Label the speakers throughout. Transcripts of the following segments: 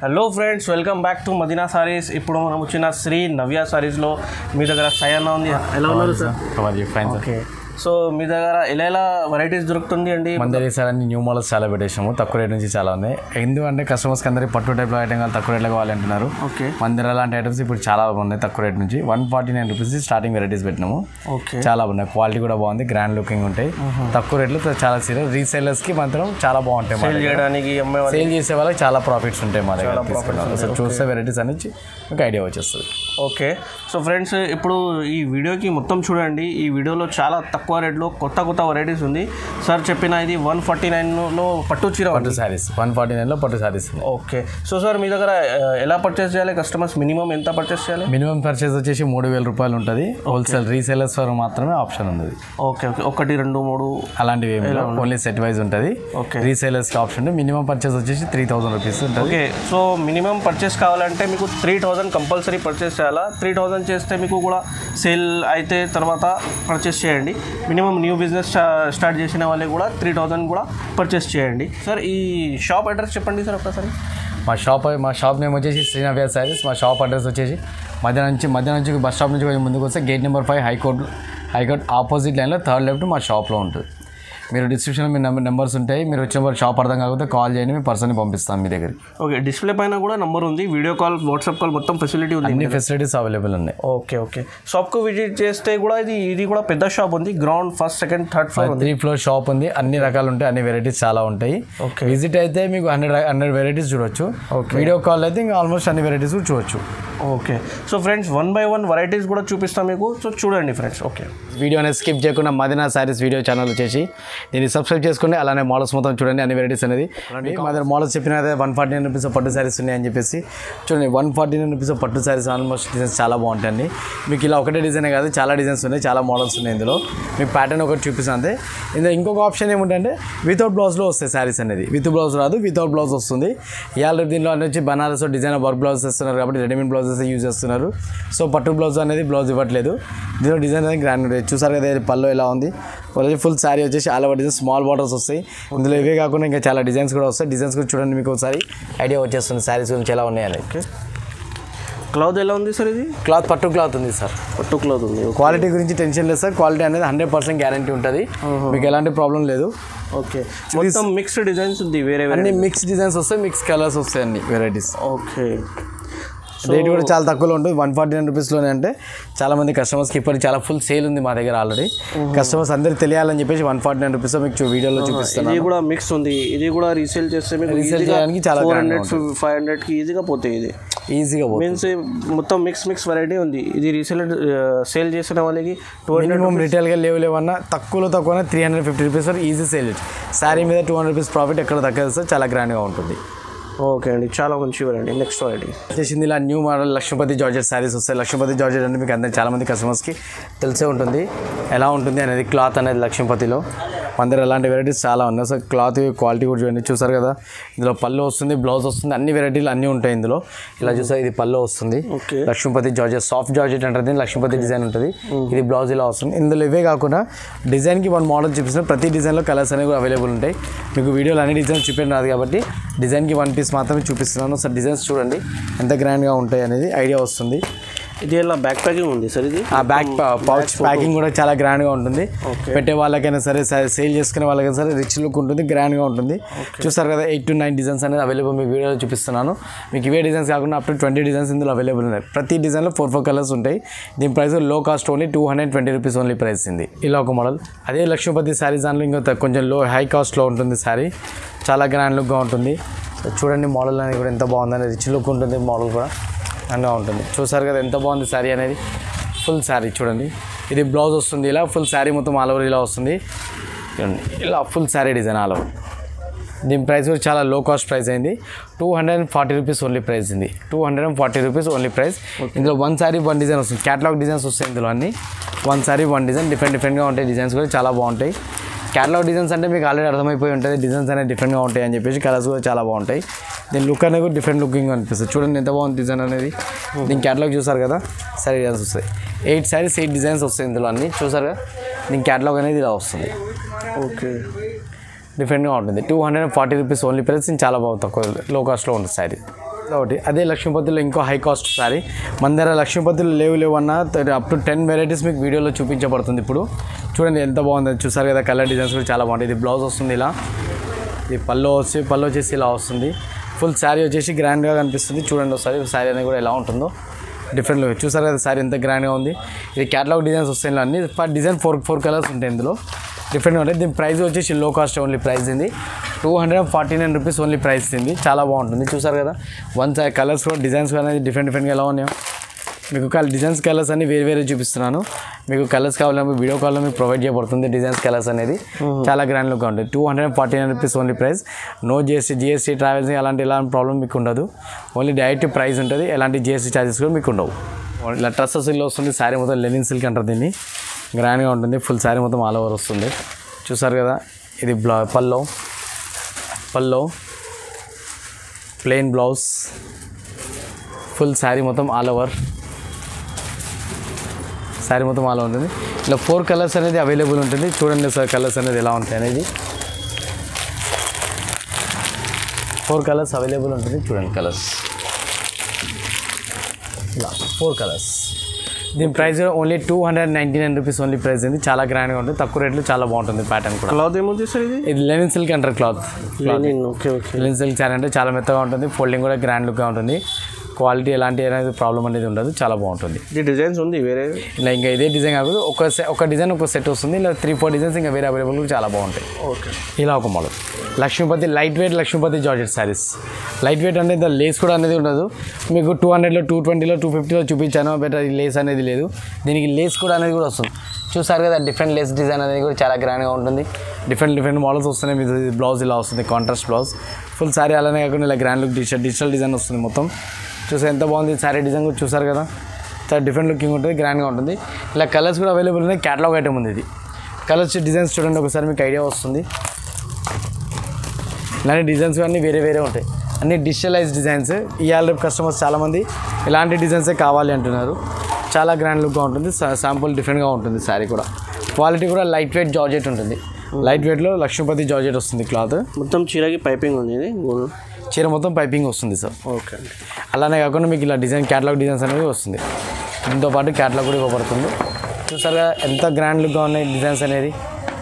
Speaker 1: Hello friends, welcome back to Madina sarees. ఇప్పుడు మనం వచ్చిన శ్రీ నవ్య సారీస్లో మీ దగ్గర సయానా ఉంది. ఎలా ఉన్నారు సార్? ఓకే, సో మీ దగ్గర ఎలా వెరైటీస్ దొరుకుతుంది అండి?
Speaker 2: మన దగ్గర సార్ అన్ని న్యూ మోడల్స్ చాలా పెట్టేసాము. తక్కువ రేట్ నుంచి చాలా ఉన్నాయి. ఎందుకంటే కస్టమర్స్కి అందరికీ పట్టు టైప్లో ఐటమ్ కావాలి, తక్కువ రేట్లో కావాలి అంటున్నారు.
Speaker 1: ఓకే,
Speaker 2: మన దగ్గర అలాంటి ఐటమ్స్ ఇప్పుడు చాలా ఉన్నాయి. తక్కువ రేట్ నుంచి 149 రూపీస్ స్టార్టింగ్ వెరైటీస్ పెట్టినాము.
Speaker 1: ఓకే,
Speaker 2: చాలా ఉన్నాయి. క్వాలిటీ కూడా బాగుంది, గ్రాండ్ లుకింగ్ ఉంటాయి. తక్కువ రేట్లో చాలా సీరియల్ రీసేలర్స్కి మాత్రం చాలా బాగుంటాయి. సేల్ చేసే వాళ్ళకి చాలా ప్రాఫిట్స్ ఉంటాయి మా దగ్గర. చూస్తే వెరైటీస్ అనేది మీకు ఐడియా వచ్చేస్తుంది.
Speaker 1: ఓకే, సో ఫ్రెండ్స్ ఇప్పుడు ఈ వీడియోకి మొత్తం చూడండి. ఈ వీడియోలో చాలా తక్కువ రేట్లో కొత్త వెరైటీస్ ఉంది. సార్ చెప్పిన ఇది 149లో పట్టు చీర,
Speaker 2: పట్టు శారీస్ 149లో పట్టు శారీస్.
Speaker 1: ఓకే, సో సార్ మీ దగ్గర ఎలా పర్చేస్ చేయాలి? కస్టమర్స్ మినిమం ఎంత పర్చేస్ చేయాలి?
Speaker 2: మినిమం పర్చేస్ వచ్చేసి 3000 రూపాయలు ఉంటుంది. హోల్సేల్ రీసేలర్స్ వరకు మాత్రమే ఆప్షన్ ఉంది.
Speaker 1: ఓకే ఓకే, 1 2 3
Speaker 2: అలాంటివి ఏమి ఓన్లీ సెట్ వైజ్ ఉంటుంది.
Speaker 1: ఓకే,
Speaker 2: రీసేలర్స్కి ఆప్షన్. మినిమం పర్చేస్ వచ్చేసి 3000 రూపీస్ ఉంటుంది.
Speaker 1: ఓకే, సో మినిమం పర్చేస్ కావాలంటే మీకు 3000 కంపల్సరీ పర్చేస్ చేయాలా? 3000 చేస్తే మీకు కూడా సేల్ అయితే తర్వాత పర్చేస్ చేయండి. మినిమం న్యూ బిజినెస్ స్టార్ట్ చేసిన వాళ్ళకి కూడా 3000 కూడా పర్చేస్ చేయండి. సార్ ఈ షాప్ అడ్రస్ చెప్పండి సార్ ఒకసారి.
Speaker 2: మా షాప్ నేమ్ వచ్చేసి శ్రీ నవ్య శారీస్. మా షాప్ అడ్రస్ వచ్చేసి మధ్య నుంచి బస్ స్టాప్ నుంచి కొంచెం ముందుకు వస్తే గేట్ నెంబర్ 5 హైకోర్ట్ ఆపోజిట్ లైన్లో 3rd లెఫ్ట్ మా షాప్లో ఉంటుంది. మీరు డిస్క్రిప్షన్లో మీ నెంబర్స్ ఉంటాయి. మీరు వచ్చినప్పుడు షాప్ అర్థం కాకపోతే కాల్ చేయండి, మీ పర్సన్ని పంపిస్తాం మీ దగ్గరికి.
Speaker 1: ఓకే, డిస్ప్లే పైన కూడా నెంబర్ ఉంది. వీడియో కాల్, వాట్సాప్ కాల్ మొత్తం ఫెసిలిటీ ఉంది.
Speaker 2: అన్ని ఫెసిలిటీస్ అవైలబుల్ ఉన్నాయి.
Speaker 1: ఓకే ఓకే, షాప్కు విజిట్ చేస్తే కూడా ఇది కూడా పెద్ద షాప్ ఉంది. Ground, 1st, 2nd, 3rd floor
Speaker 2: 3 floor shop ఉంది. అన్ని రకాలు ఉంటాయి, అన్ని వెరైటీస్ చాలా ఉంటాయి.
Speaker 1: ఓకే,
Speaker 2: విజిట్ అయితే మీకు 100 వెరైటీస్ చూడొచ్చు.
Speaker 1: ఓకే,
Speaker 2: వీడియో కాల్ అయితే ఇంకా ఆల్మోస్ట్ అన్ని వెరైటీస్ కూడా చూడొచ్చు.
Speaker 1: Okay, so friends 1 by 1 varieties కూడా చూపిస్తాం మీకు. సో చూడండి ఫ్రెండ్స్. ఓకే,
Speaker 2: వీడియో అనేది స్కిప్ చేయకుండా మదీనా సారీస్ వీడియో ఛానల్ వచ్చేసి దీన్ని సబ్స్క్రైబ్ చేసుకోండి. అలానే మోడల్స్ మొత్తం చూడండి, అన్ని వెరైటీస్ అనేది. మా దగ్గర మోడల్స్ చెప్పిన 149 రూపీస్ పట్టు సారీస్ ఉన్నాయని చెప్పేసి చూడండి. 149 రూపీస్ పట్టు సారీస్ ఆల్మోస్ట్ డిజైన్స్ చాలా బాగుంటాయండి. మీకు ఇలా ఒకటే డిజైనే కాదు, చాలా డిజైన్స్ ఉన్నాయి, చాలా మోడల్స్ ఉన్నాయి. ఇందులో మీకు ప్యాటర్న్ ఒకటి చూపిస్తాను అంతే. ఇందులో ఇంకొక ఆప్షన్ ఏముంటే వితౌట్ బ్లౌజ్లో వస్తాయి సారీస్ అనేది. విత్ బ్లౌజ్ రాదు, వితౌట్ బ్లౌజ్ వస్తుంది. ఇవాళ దీనిలో వచ్చి బనారస్ డిజైన్ వర్క్ బ్లౌజ్ ఇస్తున్నారు కాబట్టి రెడీమేడ్ బ్లౌజెస్ యూజ్ చేస్తున్నారు. సో పట్టు బ్లౌజ్ అనేది బ్లౌజ్ ఇవ్వట్లేదు. దీనిలో డిజైన్ అనేది గ్రాండ్ ఉంటుంది. చూసారు కదా పళ్ళు ఎలా ఉంది. ఫుల్ శారీ వచ్చేసి all over design, small borders వస్తాయి. ఇందులో ఇవే కాకుండా ఇంకా చాలా డిజైన్స్ కూడా వస్తాయి. డిజైన్స్ కూడా చూడండి, మీకు ఒకసారి ఐడియా వచ్చేస్తుంది శారీస్ గురించి ఎలా ఉన్నాయని. ఓకే,
Speaker 1: క్లాత్ ఎలా ఉంది సార్? ఇది
Speaker 2: క్లాత్ పట్టు క్లాత్ ఉంది సార్.
Speaker 1: పట్టు క్లాత్ ఉంది.
Speaker 2: క్వాలిటీ గురించి టెన్షన్ లేదు సార్. క్వాలిటీ అనేది 100% గ్యారంటీ ఉంటుంది. మీకు ఎలాంటి ప్రాబ్లం లేదు.
Speaker 1: ఓకే, మొత్తం మిక్స్డ్ డిజైన్స్ ఉంది. వేరే
Speaker 2: అన్ని మిక్స్ డిజైన్స్ వస్తాయి, మిక్స్ కలర్స్ వస్తాయి, అన్ని వెరైటీస్.
Speaker 1: ఓకే,
Speaker 2: రేట్ కూడా చాలా తక్కువలో ఉంటుంది. 149 రూపీస్లోనే. అంటే చాలా మంది కస్టమర్స్కి ఇప్పటికి చాలా ఫుల్ సేల్ ఉంది మా దగ్గర ఆల్రెడీ. కస్టమర్స్ అందరికి తెలియాలని చెప్పేసి 149 రూపీస్ మీకు వీడియోలో చూపిస్తాను.
Speaker 1: ఇది కూడా మిక్స్ ఉంది. ఇది కూడా రీసేల్ చేస్తే మీకు
Speaker 2: రీసేల్ చేయడానికి చాలా
Speaker 1: 400-500కి ఈజీగా పోతాయి. ఇది
Speaker 2: ఈజీగా
Speaker 1: మీన్స్ మొత్తం మిక్స్ వెరైటీ ఉంది. ఇది రీసేల్ సేల్ చేసిన వాళ్ళకి
Speaker 2: మినిమం రిటైల్గా లేవన్నా తక్కువ 350 రూపీస్ వరకు ఈజీ సేల్. శారీ మీద 200 రూపీస్ ప్రాఫిట్ ఎక్కడ దక్కదు సార్. చాలా గ్రాండ్గా ఉంటుంది.
Speaker 1: ఓకే అండి, చాలా మంచి వెరైటీ. నెక్స్ట్ వెరైటీ
Speaker 2: వచ్చేసింది ఇలా new model Lakshmipati georgette sarees వస్తాయి. లక్ష్మీపతి జార్జెట్ అంటే మీకు అందరికీ చాలామంది కస్టమర్స్కి తెలిసే ఉంటుంది ఎలా ఉంటుంది అనేది. క్లాత్ అనేది లక్ష్మీపతిలో మన దగ్గర అలాంటి వెరైటీస్ చాలా ఉన్నాయి. సో క్లాత్ క్వాలిటీ కూడా చూడండి. చూసారు కదా, ఇందులో పళ్ళు వస్తుంది, బ్లౌజ్ వస్తుంది, అన్ని వెరైటీలు అన్నీ ఉంటాయి ఇందులో. ఇలా చూసారు, ఇది పళ్ళు వస్తుంది. లక్ష్మీపతి జార్జెట్, సాఫ్ట్ జార్జెట్ అంటుంది. లక్ష్మీపతి డిజైన్ ఉంటుంది. ఇది బ్లౌజ్ ఇలా వస్తుంది. ఇందులో ఇవే కాకుండా డిజైన్కి 1 మోడల్ చూపిస్తున్నారు. ప్రతి డిజైన్లో కలర్స్ అనేవి కూడా అవైలబుల్ ఉంటాయి. మీకు వీడియోలో అన్ని డిజైన్స్ చూపించడం రాదు కాబట్టి డిజైన్కి 1 పీస్ మాత్రమే చూపిస్తున్నాను. సార్ డిజైన్స్ చూడండి ఎంత గ్రాండ్గా ఉంటాయి అనేది ఐడియా వస్తుంది.
Speaker 1: ఇది ఎలా బ్యాక్ ప్యాకింగ్ ఉంది సార్? ఇది
Speaker 2: బ్యాక్ పౌచ్ ప్యాకింగ్ కూడా చాలా గ్రాండ్గా ఉంటుంది. పెట్టే వాళ్ళకైనా సరే, సేల్ చేసుకునే వాళ్ళకైనా సరే రిచ్ లుక్ ఉంటుంది, గ్రాండ్గా ఉంటుంది. చూస్తారు కదా, 8 to 9 డిజైన్స్ అనేది అవైలబుల్ మీకు వీడియోలో చూపిస్తున్నాను. మీకు ఇవే డిజైన్స్ కాకుండా అప్ టు 20 డిజైన్స్ ఇందులో అవైలబుల్ ఉన్నాయి. ప్రతి డిజైన్లో 4 కలర్స్ ఉంటాయి. దీని ప్రైస్ లో cost only 220 rupees only price ఉంది. ఇలా ఒక మోడల్. అదే లక్ష్మీపతి శారీ దానిలో ఇంకా కొంచెం హై కాస్ట్లో ఉంటుంది శారీ. చాలా గ్రాండ్ లుక్గా ఉంటుంది. చూడండి మోడల్ అనేది కూడా ఎంత బాగుందని. రిచ్ లుక్ ఉంటుంది మోడల్ కూడా అంగా ఉంటుంది. చూసారు కదా ఎంత బాగుంది శారీ అనేది. ఫుల్ శారీ చూడండి. ఇది బ్లౌజ్ వస్తుంది. ఇలా ఫుల్ శారీ మొత్తం ఆల్ ఓవర్ ఇలా వస్తుంది. చూడండి ఇలా full sari design all over. దీని ప్రైస్ కూడా చాలా లో కాస్ట్ ప్రైస్ అయింది. 240 రూపీస్ ఓన్లీ ప్రైస్ ఉంది. 240 రూపీస్ ఓన్లీ ప్రైస్. ఇందులో 1 శారీ 1 డిజైన్ వస్తుంది. క్యాటలాగ్ డిజైన్స్ వస్తాయి ఇందులో అన్ని. 1 శారీ 1 డిజైన్ డిఫరెంట్గా ఉంటాయి. డిజైన్స్ కూడా చాలా బాగుంటాయి. క్యాటలాగ్ డిజైన్స్ అంటే మీకు ఆల్రెడీ అర్థమైపోయి ఉంటుంది. డిజైన్స్ అనేది డిఫరెంట్గా ఉంటాయి అని చెప్పేసి కలర్స్ కూడా చాలా బాగుంటాయి. దీని లుక్ అనేది కూడా డిఫరెంట్ లుకింగ్ అనిపిస్తుంది. చూడండి ఎంత బాగుంది డిజైన్ అనేది. దీని క్యాటలాగ్ చూసారు కదా, సారీ డిజైన్స్ వస్తాయి. 8 శారీస్ 8 డిజైన్స్ వస్తాయి ఇందులో అన్ని. చూసారు కదా, దీని క్యాటలాగ్ అనేది ఇలా వస్తుంది.
Speaker 1: ఓకే,
Speaker 2: డిఫరెంట్గా ఉంటుంది. 240 రూపీస్ ఓన్లీ ప్రైస్. చాలా బాగుంది, తక్కువ లో కాస్ట్లో ఉంటుంది శారీ. ఒకటి అదే లక్ష్మీపతిలో ఇంకో హై కాస్ట్ సారీ మన దగ్గర లక్ష్మీపతిలో లేవు అన్న అప్ టు 10 వెరైటీస్ మీకు వీడియోలో చూపించబడుతుంది. ఇప్పుడు చూడండి ఎంత బాగుంది చూసారు కదా, కలర్ డిజైన్స్ కూడా చాలా బాగుంటాయి. ఇది బ్లౌజ్ వస్తుంది ఇలా, ఇది పళ్ళు వచ్చేసి ఇలా వస్తుంది. ఫుల్ శారీ వచ్చేసి గ్రాండ్గా కనిపిస్తుంది. చూడండి ఒకసారి శారీ అనేది కూడా ఎలా ఉంటుందో డిఫరెంట్ చూసారు కదా, శారీ ఎంత గ్రాండ్గా ఉంది. ఇది క్యాటలాగ్ డిజైన్స్ వస్తాయి అన్ని పర్ డిజైన్ 4 కలర్స్ ఉంటాయి ఇందులో డిఫరెంట్గా ఉంటాయి. దీని ప్రైస్ వచ్చేసి లో కాస్ట్ ఓన్లీ ప్రైస్ ఇది 249 రూపీస్ ఓన్లీ ప్రైస్ ఇది. చాలా బాగుంటుంది చూసారు కదా, కలర్స్ కూడా డిజైన్స్ అనేది డిఫరెంట్గా ఎలా ఉన్నాయో మీకు డిజైన్స్ కలర్స్ అన్ని వేరే చూపిస్తున్నాను. మీకు కలర్స్ కావాలంటే వీడియో కాల్లో మీకు ప్రొవైడ్ చేయబడుతుంది. డిజైన్స్ కలర్స్ అనేది చాలా గ్రాండ్ లుక్గా ఉంటుంది. 249 rupees only price. No GST travels ఎలాంటి ప్రాబ్లం మీకు ఉండదు. ఓన్లీ డైరెక్ట్ ప్రైస్ ఉంటుంది, ఎలాంటి జిఎస్టీ ఛార్జెస్ కూడా మీకు ఉండవు. ఇలా ట్రస్ సిల్క్ వస్తుంది. శారీ మొత్తం లెనిన్ సిల్క్ అంటారు దీన్ని, గ్రాండ్గా ఉంటుంది. ఫుల్ శారీ మొత్తం ఆల్ ఓవర్ వస్తుంది చూసారు కదా. ఇది పల్లో ప్లెయిన్ బ్లౌజ్, ఫుల్ శారీ మొత్తం ఆల్ ఓవర్ ఉంటుంది. ఇలా 4 కలర్స్ అనేది అవైలబుల్ ఉంటుంది. చూడండి సార్ కలర్స్ అనేది ఎలా ఉంటాయి అనేది 4 కలర్స్ అవైలబుల్ ఉంటుంది. చూడండి కలర్స్ ఇలా 4 కలర్స్. దీని price only 299 rupees only price ఉంది. చాలా గ్రాండ్గా ఉంటుంది, తక్కువ రేట్లో చాలా బాగుంటుంది. ప్యాటర్న్ కూడా
Speaker 1: క్లాత్ ఏముంది సార్? ఇది
Speaker 2: లెనిన్ సిల్క్ అంటారు. Cloth
Speaker 1: okay.
Speaker 2: Lenin silk sari అంటే చాలా మెత్తగా ఉంటుంది. ఫోల్డింగ్ కూడా గ్రాండ్ లుక్గా ఉంటుంది. క్వాలిటీ ఎలాంటి అనేది ప్రాబ్లం అనేది ఉండదు, చాలా బాగుంటుంది.
Speaker 1: ఇది డిజైన్స్ ఉంది వేరే
Speaker 2: ఇలా ఇంకా ఇదే డిజైన్ కాదు, ఒక డిజైన్ ఒక సెట్ వస్తుంది. ఇలా 3-4 డిజైన్స్ ఇంకా వేరే అవైలబుల్ చాలా బాగుంటాయి.
Speaker 1: ఓకే. ఇలా
Speaker 2: ఒక model Lakshmipati light weight Lakshmipati georgette sarees. Light weight అంటే ఇంత లేస్ కూడా అనేది ఉండదు. మీకు 200లో 220లో 250లో చూపించాను, బట్ అది లేస్ అనేది లేదు. దీనికి లేస్ కూడా అనేది కూడా వస్తుంది. చూసారు కదా, డిఫరెంట్ లేస్ డిజైన్ అనేది కూడా చాలా గ్రాండ్గా ఉంటుంది. డిఫరెంట్ మోడల్స్ వస్తున్నాయి. మీకు బ్లౌజ్ ఇలా వస్తుంది, కాంట్రాస్ట్ బ్లౌజ్. ఫుల్ శారీ అలానే కాకుండా ఇలా గ్రాండ్ లుక్ డిజిటల్ డిజైన్ వస్తుంది మొత్తం. చూసారు ఎంత బాగుంది శారీ డిజైన్ కూడా చూసారు కదా, చాలా డిఫరెంట్ లుకింగ్ ఉంటుంది, గ్రాండ్గా ఉంటుంది. ఇలా కలర్స్ కూడా అవైలబుల్ ఉన్నాయి. క్యాటలాగ్ ఐటమ్ ఉంది ఇది. కలర్స్ డిజైన్స్ చూడండి ఒకసారి, మీకు ఐడియా వస్తుంది. ఇలాంటి డిజైన్స్ అన్నీ వేరే ఉంటాయి, అన్ని డిజిటలైజ్ డిజైన్స్. ఇవాళ రేపు కస్టమర్స్ చాలామంది ఇలాంటి డిజైన్సే కావాలి అంటున్నారు. చాలా గ్రాండ్ లుక్గా ఉంటుంది. శాంపుల్ డిఫరెంట్గా ఉంటుంది. శారీ కూడా క్వాలిటీ కూడా లైట్ వెయిట్ జార్జెట్ ఉంటుంది. లైట్ వెయిట్లో లక్ష్మీపతి జార్జెట్ వస్తుంది. క్లాత్ మొత్తం
Speaker 1: చీరకి పైపింగ్ ఉంది. ఇది
Speaker 2: చీర మొత్తం పైపింగ్ వస్తుంది సార్.
Speaker 1: ఓకే.
Speaker 2: అలానే కాకుండా మీకు ఇలా క్యాటలాగ్ డిజైన్స్ అనేవి వస్తుంది. దీంతో పాటు క్యాటలాగ్ కూడా ఇవ్వబడుతుంది. చూసారుగా ఎంత గ్రాండ్ లుక్గా ఉన్నాయి డిజైన్స్ అనేది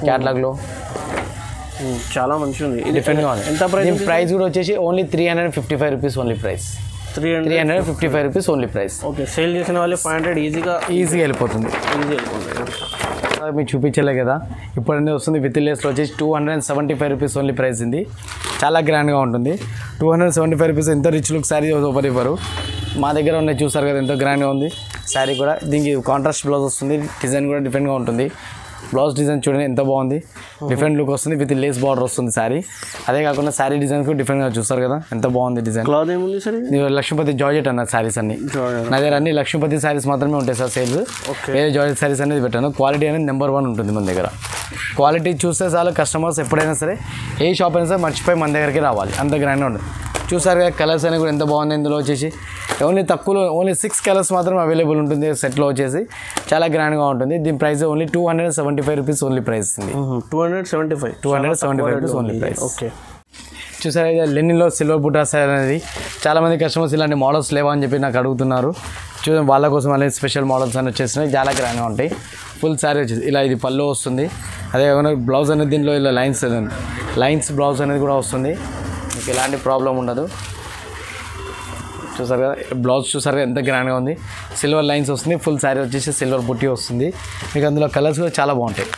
Speaker 2: క్యాటలాగ్లో.
Speaker 1: చాలా మంచిగా ఉంది,
Speaker 2: డిఫరెంట్గా ఉంది. ఎంత ప్రైస్ కూడా వచ్చేసి only 355 rupees only price. 355 rupees only price.
Speaker 1: Okay. Sale చేసిన వాళ్ళు 500 ఈజీగా
Speaker 2: వెళ్ళిపోతుంది. మీకు చూపించలే కదా, ఇప్పుడు అనేది వస్తుంది. విత్ లేస్లో వచ్చేసి 275 రూపీస్ ఓన్లీ ప్రైస్ ఉంది. చాలా గ్రాండ్గా ఉంటుంది. 275 రూపీస్. ఎంత రిచ్ లుక్ శారీ ఓపెన్ ఇవ్వరు. మా దగ్గర ఉన్నాయి చూసారు కదా, ఎంతో గ్రాండ్గా ఉంది శారీ కూడా. దీనికి కాంట్రాస్ట్ బ్లౌజ్ వస్తుంది. డిజైన్ కూడా డిఫరెంట్గా ఉంటుంది. బ్లౌజ్ డిజైన్ చూడండి ఎంత బాగుంది, డిఫరెంట్ లుక్ వస్తుంది. విత్ లేస్ బార్డర్ వస్తుంది శారీ. అదే కాకుండా శారీ డిజైన్ కూడా డిఫరెంట్గా చూస్తారు కదా, ఎంత బాగుంది డిజైన్.
Speaker 1: క్లాత్ ఏముంది సార్?
Speaker 2: లక్ష్మీపతి జార్జెట్ అన్నారు శారీస్ అన్ని. నా దగ్గర అన్ని లక్ష్మీపతి శారీస్ మాత్రమే ఉంటాయి సార్ సేల్స్. వేరే జార్జెట్ శారీస్ అనేది పెట్టాను. క్వాలిటీ అనేది నెంబర్ 1 ఉంటుంది మన దగ్గర. క్వాలిటీ చూస్తే చాలు కస్టమర్స్ ఎప్పుడైనా సరే ఏ షాప్ అయినా సరే మర్చిపోయి మన దగ్గరికి రావాలి, అంత గ్రాండ్గా ఉంటుంది. చూసారు కదా కలర్స్ అనేవి కూడా ఎంత బాగుంది. ఇందులో వచ్చేసి ఓన్లీ 6 కలర్స్ మాత్రమే అవైలబుల్ ఉంటుంది సెట్లో వచ్చేసి. చాలా గ్రాండ్గా ఉంటుంది. దీని price only 275 rupees only price ఉంది. 275 రూపీస్ ఓన్లీ ప్రైస్.
Speaker 1: ఓకే.
Speaker 2: చూసారా ఇది లెనిన్లో సిల్వర్ బుటాస్ అనేది. చాలామంది కస్టమర్స్ ఇలాంటి మోడల్స్ లేవా అని చెప్పి నాకు అడుగుతున్నారు. చూడండి వాళ్ళ కోసం అలాంటి స్పెషల్ మోడల్స్ అని వచ్చేసినాయి. చాలా గ్రాండ్గా ఉంటాయి. ఫుల్ శారీ వచ్చేసి ఇలా ఇది పళ్ళు వస్తుంది. అదే కాకుండా బ్లౌజ్ అనేది దీంట్లో ఇలా లైన్స్ బ్లౌజ్ అనేది కూడా వస్తుంది. మీకు ఎలాంటి ప్రాబ్లం ఉండదు. చూసారు కదా బ్లౌజ్ చూసారు ఎంత గ్రాండ్గా ఉంది. సిల్వర్ లైన్స్ వస్తుంది. ఫుల్ శారీ వచ్చేసి సిల్వర్ బుట్టి వస్తుంది. మీకు అందులో కలర్స్ కూడా చాలా బాగుంటాయి.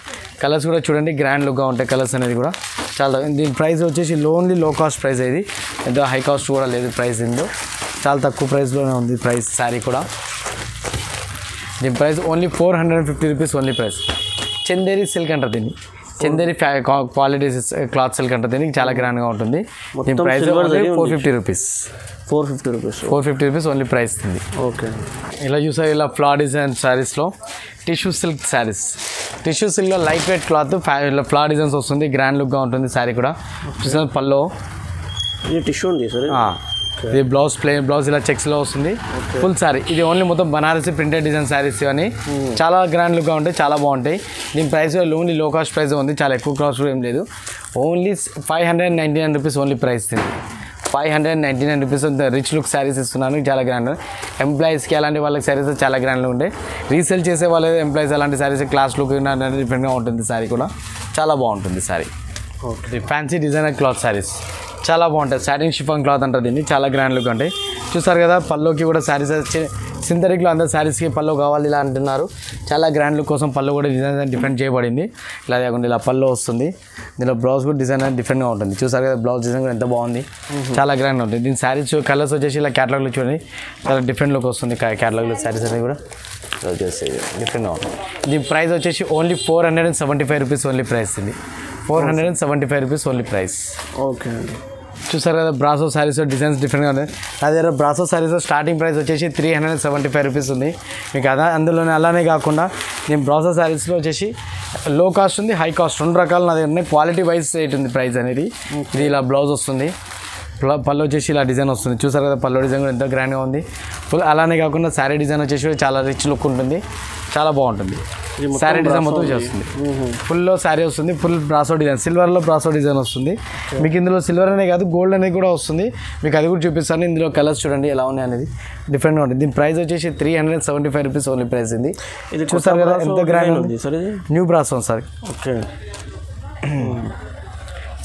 Speaker 2: కలర్స్ కూడా చూడండి గ్రాండ్ లుక్గా ఉంటాయి. కలర్స్ అనేది కూడా చాలా. దీని ప్రైస్ వచ్చేసి ఓన్లీ లో కాస్ట్ ప్రైస్. ఇది ఎంత హై కాస్ట్ కూడా లేదు ప్రైస్. ఇందులో చాలా తక్కువ ప్రైస్లోనే ఉంది ప్రైస్. శారీ కూడా దీని price only 450 rupees only price. Chanderi silk అంటారు దీన్ని. చందేరి క్వాలిటీ క్లాత్ సిల్క్ అంటారు దీనికి. చాలా గ్రాండ్గా ఉంటుంది. దీని price 450 rupees. 450 rupees only price ఉంది.
Speaker 1: ఓకే.
Speaker 2: ఇలా చూసారు ఇలా ఫ్లవర్ డిజైన్ శారీస్లో టిష్యూ సిల్క్ శారీస్. టిష్యూ సిల్క్లో లైట్ వెయిట్ క్లాత్ ఇలా ఫ్లవర్ డిజైన్స్ వస్తుంది. గ్రాండ్ లుక్గా ఉంటుంది శారీ కూడా. చూసారు పల్లో
Speaker 1: ఇది టిష్యూ ఉంది సార్.
Speaker 2: ఇది బ్లౌజ్ ప్లెయిన్ బ్లౌజ్ ఇలా చెక్స్లో వస్తుంది. ఫుల్ శారీ. ఇది ఓన్లీ మొత్తం బనారసి ప్రింటెడ్ డిజైన్ శారీస్ అని చాలా గ్రాండ్ లుక్గా ఉంటాయి. చాలా బాగుంటాయి. దీని ప్రైస్ ఓన్లీ లో కాస్ట్ ప్రైస్ ఉంది. చాలా ఎక్కువ కాస్ట్ ఏం లేదు. ఓన్లీ 599 రూపీస్ ఓన్లీ ప్రైస్ ఉంది. 599 రూపీస్ రిచ్ లుక్ శారీస్ ఇస్తున్నాను. చాలా గ్రాండ్ ఎంప్లాయీస్కి అలాంటి వాళ్ళకి శారీస్ చాలా గ్రాండ్గా ఉంటాయి. రీసేల్ చేసే వాళ్ళు ఎంప్లాయీస్ అలాంటి శారీస్ క్లాస్ లుక్ డిఫరెంట్గా ఉంటుంది. శారీ కూడా చాలా బాగుంటుంది. Sari okay fancy designer cloth saris చాలా బాగుంటుంది. సాటిన్ షిఫాన్ క్లాత్ అంటారు దీన్ని. చాలా గ్రాండ్ లుక్ ఉంటాయి. చూస్తారు కదా పల్లోకి కూడా శారీస్ సింథటిక్లో అందరు శారీస్కి పల్లో కావాలి ఇలా అంటున్నారు. చాలా గ్రాండ్ లుక్ కోసం పల్లో కూడా డిజైన్ డిఫరెంట్ చేయబడింది. ఇలా కాకుండా ఇలా పల్లో వస్తుంది. దీనిలో బ్లౌజ్ కూడా డిజైన్ అనేది డిఫరెంట్గా ఉంటుంది. చూసారు కదా బ్లౌజ్ డిజైన్ కూడా ఎంత బాగుంది. చాలా గ్రాండ్ ఉంటుంది. దీని శారీస్ కలర్స్ వచ్చేసి ఇలా క్యాటలాగ్లో చూడండి చాలా డిఫరెంట్ లుక్ వస్తుంది. క్యాటలాగ్లో శారీస్ అనేది కూడా వచ్చేసి డిఫరెంట్గా ఉంటుంది. దీని ప్రైస్ వచ్చేసి ఓన్లీ 475 రూపీస్ ఓన్లీ ప్రైస్ ఇది. 475 రూపీస్ ఓన్లీ ప్రైస్.
Speaker 1: ఓకే అండి.
Speaker 2: చూసారు కదా బ్రాసో శారీస్ డిజైన్స్ డిఫరెంట్గా ఉంది. నా దగ్గర బ్రాసో శారీస్ స్టార్టింగ్ ప్రైస్ వచ్చేసి 375 రూపీస్ ఉంది మీకు. అందులోనే అలానే కాకుండా నేను బ్రాసో శారీస్లో వచ్చేసి లో కాస్ట్ ఉంది, హై కాస్ట్ రెండు రకాలు నా దగ్గర ఉన్నాయి. క్వాలిటీ వైజ్ రేట్ ఉంది ప్రైస్ అనేది. ఇది ఇలా బ్లౌజ్ వస్తుంది. పళ్ళు వచ్చేసి ఇలా డిజైన్ వస్తుంది. చూసారు కదా పళ్ళు డిజైన్ కూడా ఎంతో గ్రాండ్గా ఉంది. ఫుల్ అలానే కాకుండా శారీ డిజైన్ వచ్చేసి చాలా రిచ్ లుక్ ఉంటుంది. చాలా బాగుంటుంది. శారీ డిజైన్ మొత్తం వస్తుంది. ఫుల్లో శారీ వస్తుంది. ఫుల్ బ్రాసో డిజైన్ సిల్వర్లో బ్రాసో డిజైన్ వస్తుంది మీకు. ఇందులో సిల్వర్ అనే కాదు గోల్డ్ అనేది కూడా వస్తుంది మీకు. అది కూడా చూపిస్తాను. ఇందులో కలర్స్ చూడండి ఎలా ఉన్నాయి అనేది డిఫరెంట్గా ఉంటుంది. దీని ప్రైస్ వచ్చేసి 375 రూపీస్ ఓన్లీ ప్రైస్ ఇది. ఇది చూస్తారు కదా ఎంత గ్రాండ్ ఉంది. New brasso sir. Okay